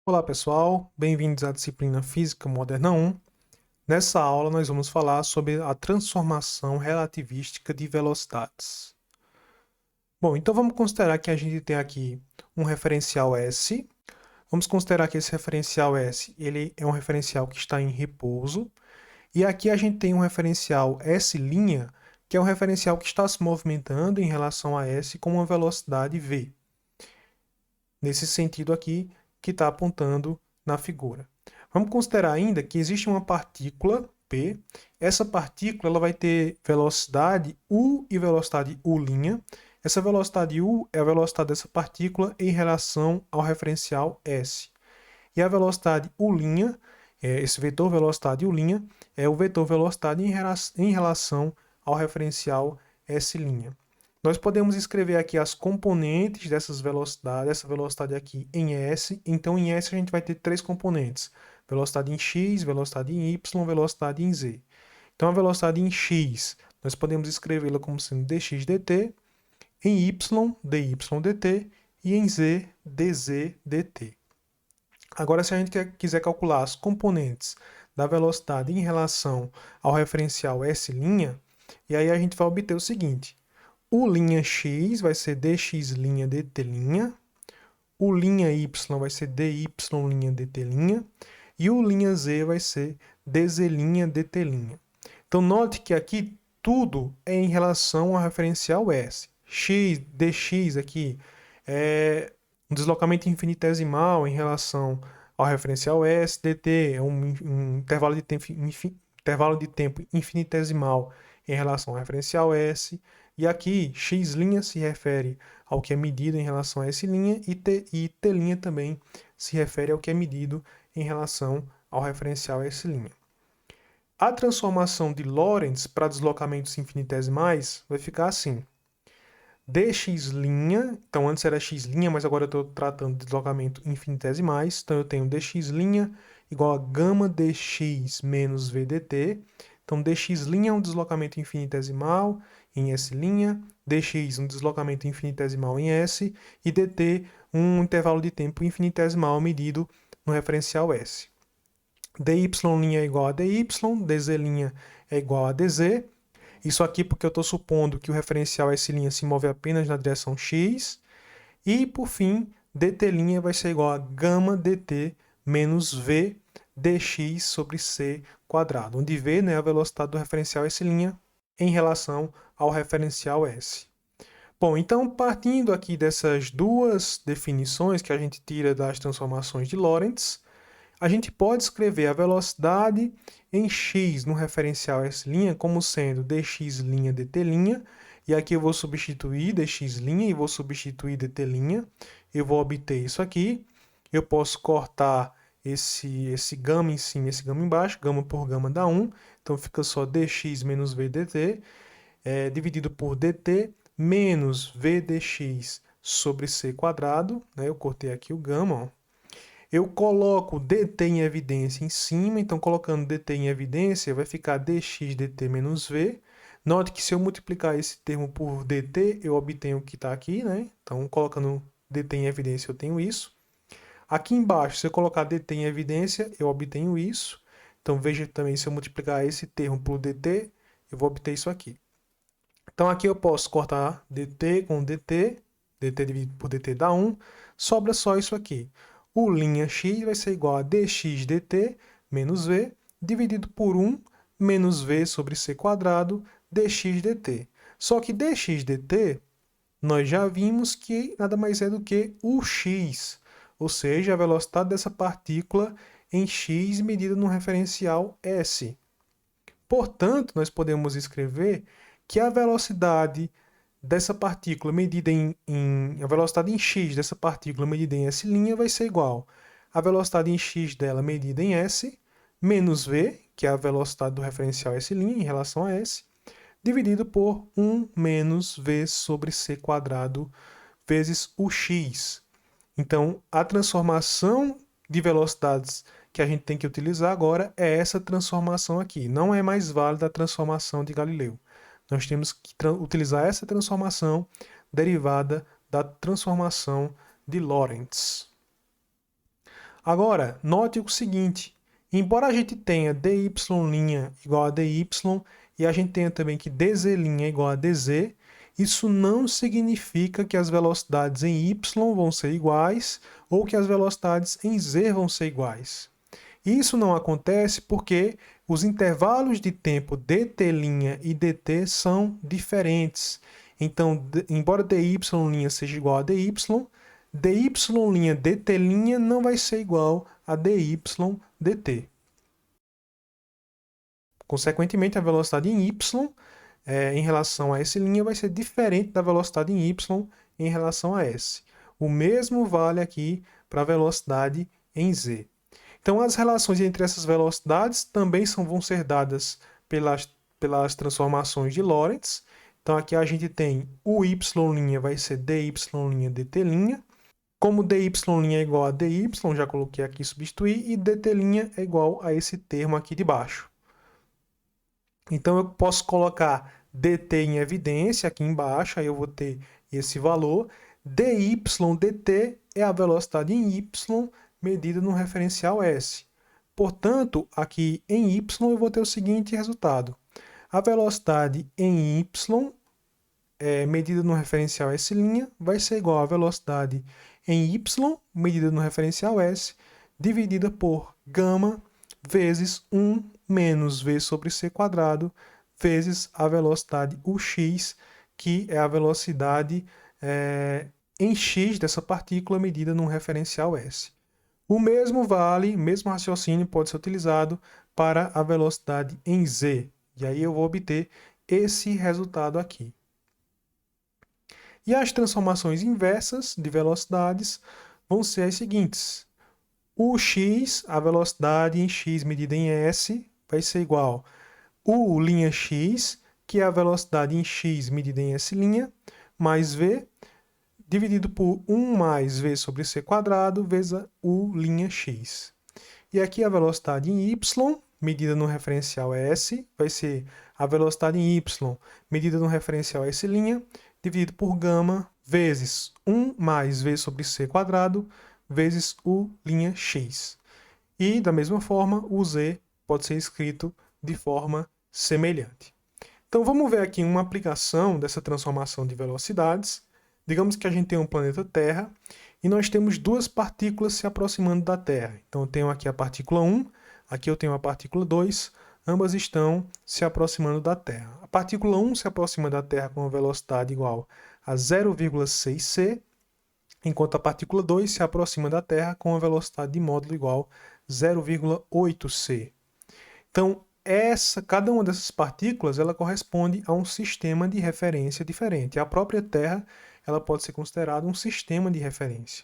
Olá pessoal, bem-vindos à disciplina Física Moderna 1. Nessa aula nós vamos falar sobre a transformação relativística de velocidades. Bom, então vamos considerar que a gente tem aqui um referencial S. Vamos considerar que esse referencial S ele é um referencial que está em repouso. E aqui a gente tem um referencial S', que é um referencial que está se movimentando em relação a S com uma velocidade v. Nesse sentido aqui que está apontando na figura. Vamos considerar ainda que existe uma partícula P. Essa partícula ela vai ter velocidade U e velocidade U'. Essa velocidade U é a velocidade dessa partícula em relação ao referencial S. E a velocidade U', esse vetor velocidade U', é o vetor velocidade em relação ao referencial S'. Nós podemos escrever aqui as componentes dessa velocidade aqui em S. Então, em S a gente vai ter três componentes. Velocidade em X, velocidade em Y, velocidade em Z. Então, a velocidade em X, nós podemos escrevê-la como sendo dx dt, em Y, dy dt, e em Z, dz dt. Agora, se a gente quiser calcular as componentes da velocidade em relação ao referencial S', e aí a gente vai obter o seguinte. U'(x) vai ser dx' dt', U'(y) vai ser dy' dt', e U'(z) vai ser dz' dt'. Então, note que aqui tudo é em relação ao referencial S. Dx aqui é um deslocamento infinitesimal em relação ao referencial S, dt é um intervalo de tempo infinitesimal em relação ao referencial S, e aqui x' se refere ao que é medido em relação a S' e t' também se refere ao que é medido em relação ao referencial S'. A transformação de Lorentz para deslocamentos infinitesimais vai ficar assim. Dx', então antes era x', mas agora eu estou tratando de deslocamento infinitesimais, então eu tenho dx' igual a gama dx menos v dt. Então dx' é um deslocamento infinitesimal em S', dx um deslocamento infinitesimal em S, e dt um intervalo de tempo infinitesimal medido no referencial S. dy' é igual a dy, dz' é igual a dz. Isso aqui porque eu estou supondo que o referencial S' se move apenas na direção x. E, por fim, dt' vai ser igual a gama dt menos v dx sobre c quadrado, onde v é a velocidade do referencial S' em relação ao referencial S. Bom, então, partindo aqui dessas duas definições que a gente tira das transformações de Lorentz, a gente pode escrever a velocidade em x no referencial S' como sendo dx' dt', e aqui eu vou substituir dx' e vou substituir dt', eu vou obter isso aqui. Eu posso cortar esse gama em cima e esse gama embaixo, gama por gama dá 1, então fica só dx menos v dt, dividido por dt menos v dx sobre c quadrado, né? Eu cortei aqui o gama, ó. Eu coloco dt em evidência em cima, então colocando dt em evidência vai ficar dx dt menos v. Note que se eu multiplicar esse termo por dt, eu obtenho o que está aqui, né? Então, colocando dt em evidência, eu tenho isso. Aqui embaixo, se eu colocar dt em evidência, eu obtenho isso. Então, veja também, se eu multiplicar esse termo por dt, eu vou obter isso aqui. Então, aqui eu posso cortar dt com dt dividido por dt dá 1, sobra só isso aqui. U'(x) vai ser igual a dx dt menos v, dividido por 1 menos v sobre c quadrado dx dt. Só que dx dt, nós já vimos que nada mais é do que o x, ou seja, a velocidade dessa partícula em x medida no referencial S. Portanto, nós podemos escrever que a velocidade dessa partícula medida a velocidade em x dessa partícula medida em S' vai ser igual à velocidade em x dela medida em S, menos v, que é a velocidade do referencial S' em relação a S, dividido por 1 menos v sobre c quadrado vezes o x. Então, a transformação de velocidades que a gente tem que utilizar agora é essa transformação aqui. Não é mais válida a transformação de Galileu. Nós temos que utilizar essa transformação derivada da transformação de Lorentz. Agora, note o seguinte, embora a gente tenha dy' igual a dy e a gente tenha também que dz' igual a dz, isso não significa que as velocidades em y vão ser iguais ou que as velocidades em z vão ser iguais. Isso não acontece porque os intervalos de tempo dt' e dt são diferentes. Então, embora dy' seja igual a dy, dy' dt' não vai ser igual a dy dt. Consequentemente, a velocidade em y em relação a S' vai ser diferente da velocidade em y em relação a s. O mesmo vale aqui para a velocidade em z. Então, as relações entre essas velocidades também vão ser dadas pelas transformações de Lorentz. Então, aqui a gente tem o y' vai ser dy' dt'. Como dy' é igual a dy, já coloquei aqui substituir, e dt' é igual a esse termo aqui de baixo. Então, eu posso colocar dt em evidência aqui embaixo, aí eu vou ter esse valor. dy dt é a velocidade em y medida no referencial s. Portanto, aqui em y eu vou ter o seguinte resultado. A velocidade em y medida no referencial s' vai ser igual à velocidade em y medida no referencial s dividida por γ vezes 1 menos v sobre c quadrado vezes a velocidade ux, que é a velocidade em x dessa partícula medida num referencial s. O mesmo raciocínio pode ser utilizado para a velocidade em z. E aí eu vou obter esse resultado aqui. E as transformações inversas de velocidades vão ser as seguintes. O x, a velocidade em x medida em s, vai ser igual a u'(x), que é a velocidade em x medida em s', mais v, dividido por 1 mais v sobre c quadrado vezes a u'(x). E aqui a velocidade em y, medida no referencial s, vai ser a velocidade em y, medida no referencial s', dividido por γ vezes 1 mais v sobre c quadrado vezes u'(x). E, da mesma forma, o z pode ser escrito de forma semelhante. Então, vamos ver aqui uma aplicação dessa transformação de velocidades. Digamos que a gente tem um planeta Terra e nós temos duas partículas se aproximando da Terra. Então, eu tenho aqui a partícula 1, aqui eu tenho a partícula 2, ambas estão se aproximando da Terra. A partícula 1 se aproxima da Terra com uma velocidade igual a 0,6 c, enquanto a partícula 2 se aproxima da Terra com uma velocidade de módulo igual a 0,8 c. Então, cada uma dessas partículas ela corresponde a um sistema de referência diferente. A própria Terra ela pode ser considerada um sistema de referência.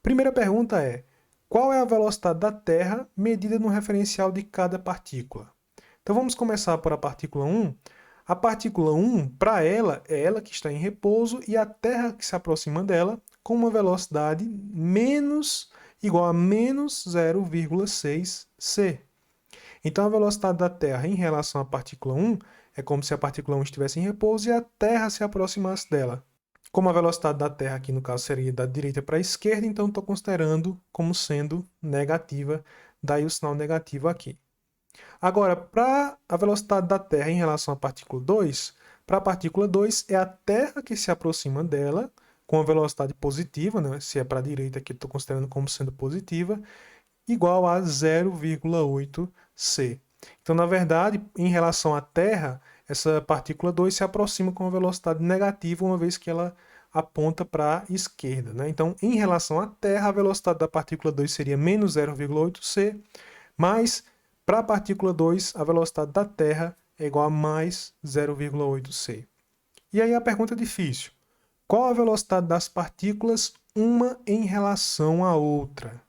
Primeira pergunta é: qual é a velocidade da Terra medida no referencial de cada partícula? Então vamos começar por a partícula 1. A partícula 1, para ela, é ela que está em repouso e a Terra que se aproxima dela com uma velocidade igual a menos 0,6 c. Então a velocidade da Terra em relação à partícula 1 é como se a partícula 1 estivesse em repouso e a Terra se aproximasse dela. Como a velocidade da Terra aqui no caso seria da direita para a esquerda, então estou considerando como sendo negativa, daí o sinal negativo aqui. Agora, para a velocidade da Terra em relação à partícula 2, para a partícula 2 é a Terra que se aproxima dela com a velocidade positiva, né? Se é para a direita aqui estou considerando como sendo positiva, igual a 0,8 c. Então, na verdade, em relação à Terra, essa partícula 2 se aproxima com uma velocidade negativa, uma vez que ela aponta para a esquerda, né? Então, em relação à Terra, a velocidade da partícula 2 seria menos 0,8 c, mas para a partícula 2, a velocidade da Terra é igual a mais 0,8 c. E aí a pergunta é difícil. Qual a velocidade das partículas, uma em relação à outra?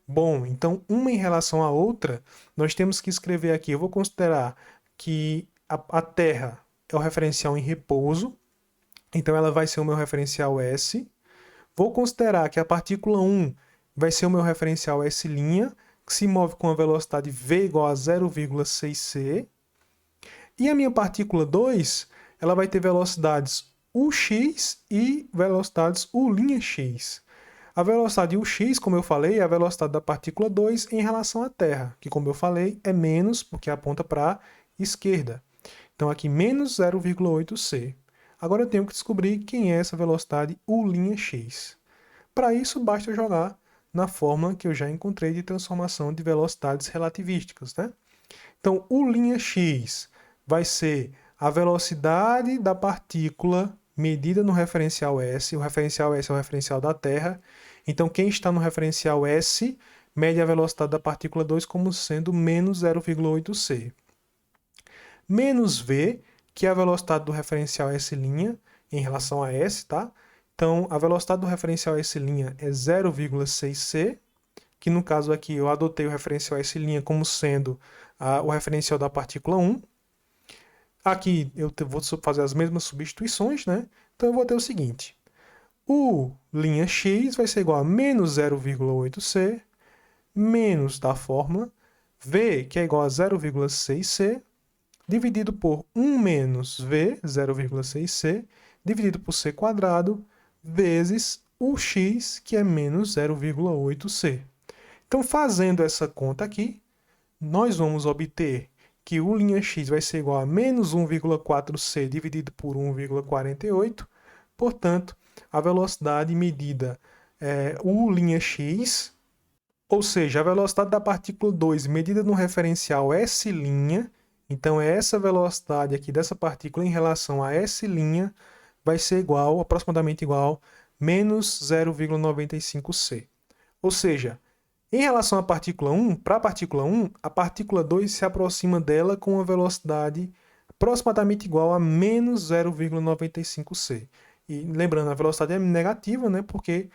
Bom, então, uma em relação à outra, nós temos que escrever aqui, eu vou considerar que a Terra é o referencial em repouso, então ela vai ser o meu referencial S. Vou considerar que a partícula 1 vai ser o meu referencial S', que se move com a velocidade v igual a 0,6 c. E a minha partícula 2, ela vai ter velocidades ux e velocidades u'(x). A velocidade ux, como eu falei, é a velocidade da partícula 2 em relação à Terra, que, como eu falei, é menos, porque aponta para a esquerda. Então, aqui, menos 0,8c. Agora eu tenho que descobrir quem é essa velocidade U'(x). Para isso, basta jogar na fórmula que eu já encontrei de transformação de velocidades relativísticas, né? Então, U'(x) vai ser a velocidade da partícula medida no referencial S. O referencial S é o referencial da Terra. Então, quem está no referencial S mede a velocidade da partícula 2 como sendo menos 0,8c. Menos V, que é a velocidade do referencial S' em relação a S, tá? Então, a velocidade do referencial S' é 0,6c, que no caso aqui eu adotei o referencial S' como sendo o referencial da partícula 1. Aqui eu vou fazer as mesmas substituições, né? Então eu vou ter o seguinte: U'(x) vai ser igual a menos 0,8c, menos da fórmula, V, que é igual a 0,6c, dividido por 1 menos V, 0,6c, dividido por c quadrado, vezes o x, que é menos 0,8c. Então, fazendo essa conta aqui, nós vamos obter que U'(x) vai ser igual a menos 1,4c dividido por 1,48. Portanto, a velocidade medida é U'(x), ou seja, a velocidade da partícula 2 medida no referencial S', então é essa velocidade aqui dessa partícula em relação a S', vai ser igual, aproximadamente igual, menos 0,95c. Ou seja, em relação à partícula 1, para a partícula 1, a partícula 2 se aproxima dela com uma velocidade aproximadamente igual a menos 0,95c. E lembrando, a velocidade é negativa, né, porque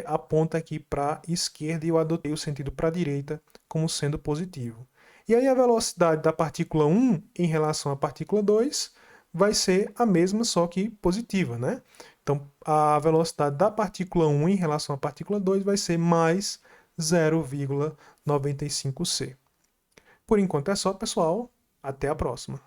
aponta aqui para a esquerda e eu adotei o sentido para a direita como sendo positivo. E aí a velocidade da partícula 1 em relação à partícula 2 vai ser a mesma, só que positiva, né? Então, a velocidade da partícula 1 em relação à partícula 2 vai ser mais 0,95c. Por enquanto é só, pessoal. Até a próxima.